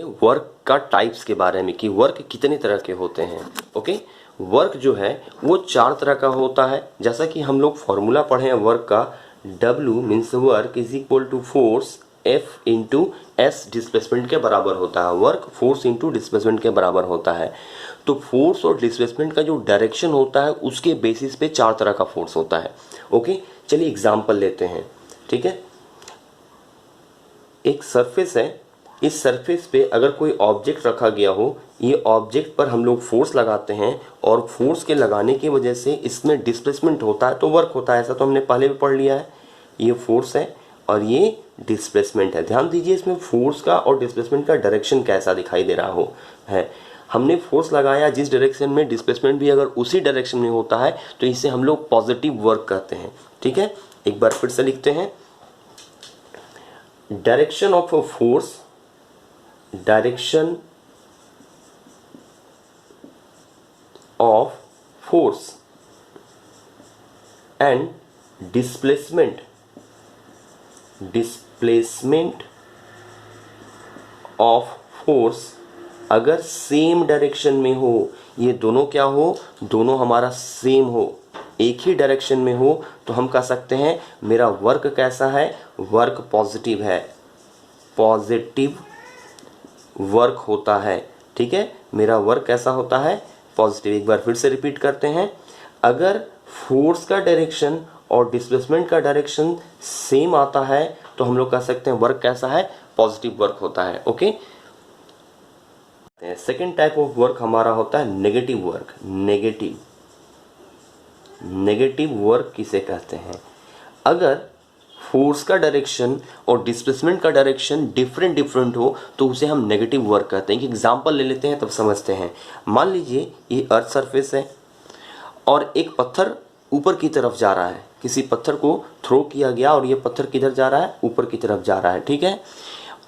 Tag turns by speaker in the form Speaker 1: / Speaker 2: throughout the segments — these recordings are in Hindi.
Speaker 1: वर्क का टाइप्स के बारे में कि वर्क कितने तरह के होते हैं। ओके, वर्क जो है वो 4 तरह का होता है। जैसा कि हम लोग फॉर्मूला पढ़े हैं वर्क का, W means work is equal to force F into s displacement के बराबर होता है। वर्क फोर्स इंटू डिस्प्लेसमेंट के बराबर होता है। तो फोर्स और डिस्प्लेसमेंट का जो डायरेक्शन होता है उसके बेसिस पे 4 तरह का फोर्स होता है। ओके, चलिए एग्जाम्पल लेते हैं। ठीक है, एक सरफेस है, इस सरफेस पे अगर कोई ऑब्जेक्ट रखा गया हो, ये ऑब्जेक्ट पर हम लोग फोर्स लगाते हैं और फोर्स के लगाने की वजह से इसमें डिस्प्लेसमेंट होता है तो वर्क होता है। ऐसा तो हमने पहले भी पढ़ लिया है। ये फोर्स है और ये डिस्प्लेसमेंट है। ध्यान दीजिए इसमें फोर्स का और डिस्प्लेसमेंट का डायरेक्शन कैसा दिखाई दे रहा हो है। हमने फोर्स लगाया जिस डायरेक्शन में, डिस्प्लेसमेंट भी अगर उसी डायरेक्शन में होता है तो इसे हम लोग पॉजिटिव वर्क कहते हैं। ठीक है, एक बार फिर से लिखते हैं। Direction of a force, direction of force and displacement, displacement of force अगर सेम डायरेक्शन में हो, ये दोनों क्या हो, दोनों हमारा सेम हो, एक ही डायरेक्शन में हो, तो हम कह सकते हैं मेरा वर्क कैसा है, वर्क पॉजिटिव है, पॉजिटिव वर्क होता है। ठीक है, मेरा वर्क कैसा होता है, पॉजिटिव। एक बार फिर से रिपीट करते हैं। अगर फोर्स का डायरेक्शन और डिस्प्लेसमेंट का डायरेक्शन सेम आता है तो हम लोग कह सकते हैं वर्क कैसा है, पॉजिटिव वर्क होता है। Okay, second type of work हमारा होता है negative work. Negative, negative work किसे कहते हैं? अगर फोर्स का डायरेक्शन और डिस्प्लेसमेंट का डायरेक्शन डिफरेंट हो तो उसे हम नेगेटिव वर्क कहते हैं। एक एग्जांपल ले लेते हैं तब समझते हैं। मान लीजिए ये अर्थ सरफेस है और एक पत्थर ऊपर की तरफ जा रहा है। किसी पत्थर को थ्रो किया गया और ये पत्थर किधर जा रहा है, ऊपर की तरफ जा रहा है। ठीक है,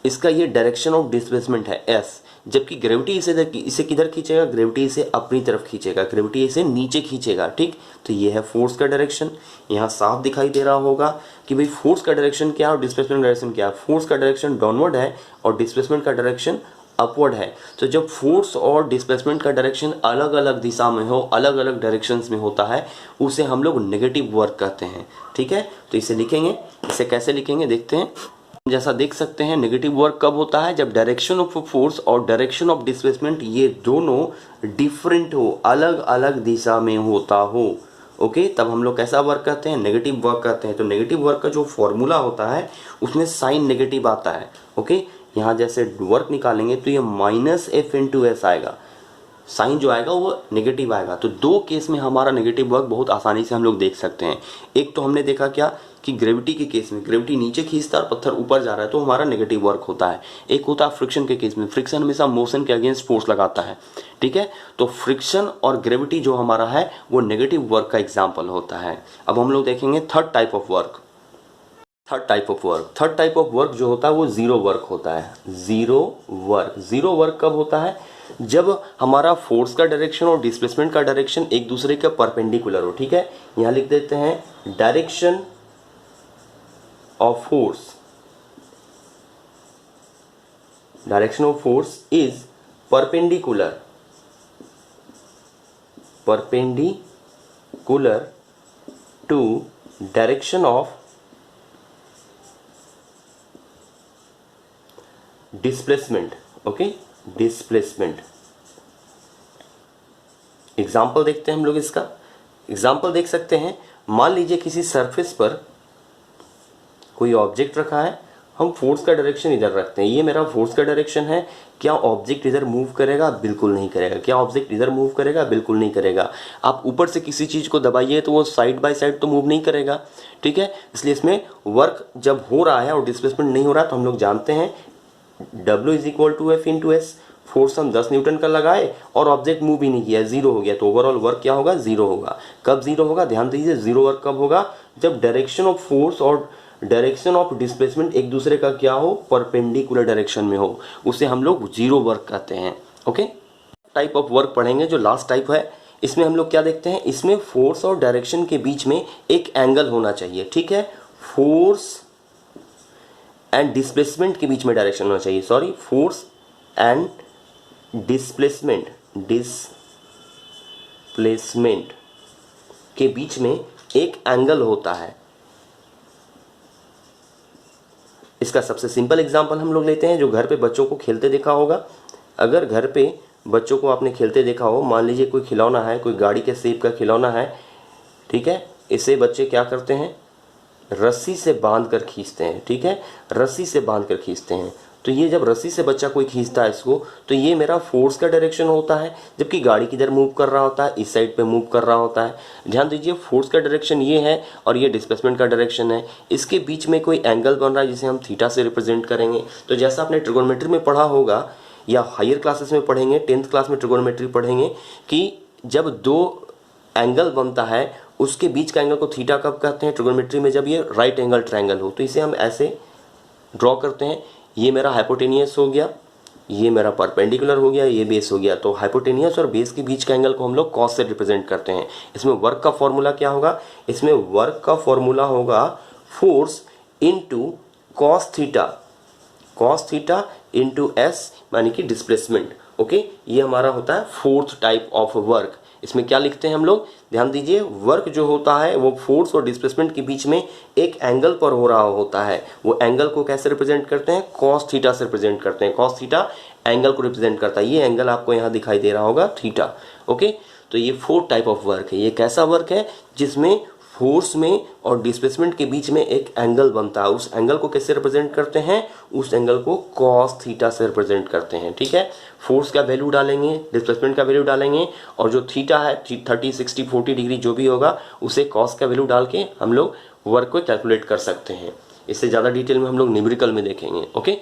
Speaker 1: इसका ये डायरेक्शन ऑफ डिस्प्लेसमेंट है एस, जबकि ग्रेविटी इसे किधर खींचेगा, ग्रेविटी इसे अपनी तरफ खींचेगा, ग्रेविटी इसे नीचे खींचेगा। ठीक, तो ये है फोर्स का डायरेक्शन। यहाँ साफ दिखाई दे रहा होगा कि भाई फोर्स का डायरेक्शन क्या है और डिस्प्लेसमेंट डायरेक्शन क्या है। फोर्स का डायरेक्शन डाउनवर्ड है और डिस्प्लेसमेंट का डायरेक्शन अपवर्ड है। तो जब फोर्स और डिस्प्लेसमेंट का डायरेक्शन अलग अलग दिशा में हो, अलग अलग डायरेक्शंस में होता है, उसे हम लोग नेगेटिव वर्क कहते हैं। ठीक है, तो इसे लिखेंगे। इसे कैसे लिखेंगे देखते हैं। जैसा देख सकते हैं नेगेटिव वर्क कब होता है, जब डायरेक्शन ऑफ फोर्स और डायरेक्शन ऑफ डिस्प्लेसमेंट ये दोनों डिफरेंट हो, अलग अलग दिशा में होता हो। ओके, तब हम लोग कैसा वर्क करते हैं, नेगेटिव वर्क करते हैं। तो नेगेटिव वर्क का जो फॉर्मूला होता है उसमें साइन नेगेटिव आता है। ओके, यहाँ जैसे वर्क निकालेंगे तो ये माइनस एफ इंटू एस आएगा, साइन जो आएगा वो नेगेटिव आएगा। तो दो केस में हमारा नेगेटिव वर्क बहुत आसानी से हम लोग देख सकते हैं। एक तो हमने देखा क्या कि ग्रेविटी के केस में ग्रेविटी नीचे खींचता है और पत्थर ऊपर जा रहा है तो हमारा नेगेटिव वर्क होता है। एक होता है फ्रिक्शन के केस में, फ्रिक्शन हमेशा मोशन के अगेंस्ट फोर्स लगाता है। ठीक है, तो फ्रिक्शन और ग्रेविटी जो हमारा है वो नेगेटिव वर्क का एग्जाम्पल होता है। अब हम लोग देखेंगे third type of work. Third type of work जो होता है वो जीरो वर्क होता है। जीरो वर्क कब होता है, जब हमारा फोर्स का डायरेक्शन और डिस्प्लेसमेंट का डायरेक्शन एक दूसरे के परपेंडिकुलर हो। ठीक है, यहां लिख देते हैं direction of force is perpendicular to direction of displacement. Okay, displacement. Example देखते हैं हम लोग। इसका एग्जाम्पल देख सकते हैं। मान लीजिए किसी सरफेस पर कोई ऑब्जेक्ट रखा है, हम फोर्स का डायरेक्शन इधर रखते हैं। ये मेरा फोर्स का डायरेक्शन है। क्या ऑब्जेक्ट इधर मूव करेगा? बिल्कुल नहीं करेगा। क्या ऑब्जेक्ट इधर मूव करेगा? बिल्कुल नहीं करेगा। आप ऊपर से किसी चीज को दबाइए तो वो साइड बाय साइड तो मूव नहीं करेगा। ठीक है, इसलिए इसमें वर्क जब हो रहा है और डिस्प्लेसमेंट नहीं हो रहा है तो हम लोग जानते हैं W is equal to f into s. Force हम 10 न्यूटन का लगाए और ऑब्जेक्ट मूव भी नहीं किया, जीरो हो गया, तो ओवरऑल वर्क क्या होगा? जीरो होगा। कब जीरो होगा? ध्यान दीजिए, जीरो वर्क कब होगा? जब डायरेक्शन ऑफ फोर्स और डायरेक्शन ऑफ डिस्प्लेसमेंट एक दूसरे का क्या हो? परपेंडिकुलर डायरेक्शन में हो, उसे हम लोग जीरो वर्क कहते हैं। ओके, टाइप ऑफ वर्क पढ़ेंगे जो लास्ट टाइप है। इसमें हम लोग क्या देखते हैं, इसमें फोर्स और डायरेक्शन के बीच में एक एंगल होना चाहिए। ठीक है, फोर्स एंड डिस्प्लेसमेंट के बीच में डायरेक्शन होना चाहिए। सॉरी, फोर्स एंड डिस्प्लेसमेंट के बीच में एक एंगल होता है। इसका सबसे सिंपल एग्जांपल हम लोग लेते हैं, जो घर पे बच्चों को खेलते देखा होगा। अगर घर पे बच्चों को आपने खेलते देखा हो, मान लीजिए कोई खिलौना है, कोई गाड़ी के शेप का खिलौना है, ठीक है, इसे बच्चे क्या करते हैं, रस्सी से बांध कर खींचते हैं, ठीक है, रस्सी से बांध कर खींचते हैं। तो ये जब रस्सी से बच्चा कोई खींचता है इसको, तो ये मेरा फोर्स का डायरेक्शन होता है, जबकि गाड़ी किधर मूव कर रहा होता है, इस साइड पे मूव कर रहा होता है। ध्यान दीजिए, फोर्स का डायरेक्शन ये है और ये डिस्प्लेसमेंट का डायरेक्शन है। इसके बीच में कोई एंगल बन रहा है जिसे हम थीटा से रिप्रेजेंट करेंगे। तो जैसा आपने ट्रिगोनोमेट्री में पढ़ा होगा या हायर क्लासेस में पढ़ेंगे, 10th क्लास में ट्रिगोनोमेट्री पढ़ेंगे कि जब दो एंगल बनता है उसके बीच का एंगल को थीटा कब कहते हैं ट्रिगोनोमेट्री में, जब ये राइट एंगल ट्रायंगल हो। तो इसे हम ऐसे ड्रॉ करते हैं, ये मेरा हाइपोटेनियस हो गया, ये मेरा परपेंडिकुलर हो गया, ये बेस हो गया। तो हाइपोटेनियस और बेस के बीच का एंगल को हम लोग कॉस से रिप्रेजेंट करते हैं। इसमें वर्क का फॉर्मूला क्या होगा, इसमें वर्क का फॉर्मूला होगा force into cos theta into S, यानी कि डिस्प्लेसमेंट। ओके, ये हमारा होता है फोर्थ टाइप ऑफ वर्क। इसमें क्या लिखते हैं हम लोग, ध्यान दीजिए, वर्क जो होता है वो फोर्स और डिस्प्लेसमेंट के बीच में एक एंगल पर हो रहा होता है। वो एंगल को कैसे रिप्रेजेंट करते हैं, कॉस थीटा से रिप्रेजेंट करते हैं। कॉस थीटा एंगल को रिप्रेजेंट करता है, ये एंगल आपको यहाँ दिखाई दे रहा होगा थीटा। ओके, तो ये फोर्थ टाइप ऑफ वर्क है। ये कैसा वर्क है, जिसमें फोर्स में और डिस्प्लेसमेंट के बीच में एक एंगल बनता है। उस एंगल को कैसे रिप्रेजेंट करते हैं, उस एंगल को कॉस थीटा से रिप्रेजेंट करते हैं। ठीक है, फोर्स का वैल्यू डालेंगे, डिस्प्लेसमेंट का वैल्यू डालेंगे, और जो थीटा है 30, 60, 40 डिग्री जो भी होगा उसे कॉस का वैल्यू डाल के हम लोग वर्क को कैलकुलेट कर सकते हैं। इससे ज़्यादा डिटेल में हम लोग न्यूमेरिकल में देखेंगे। ओके।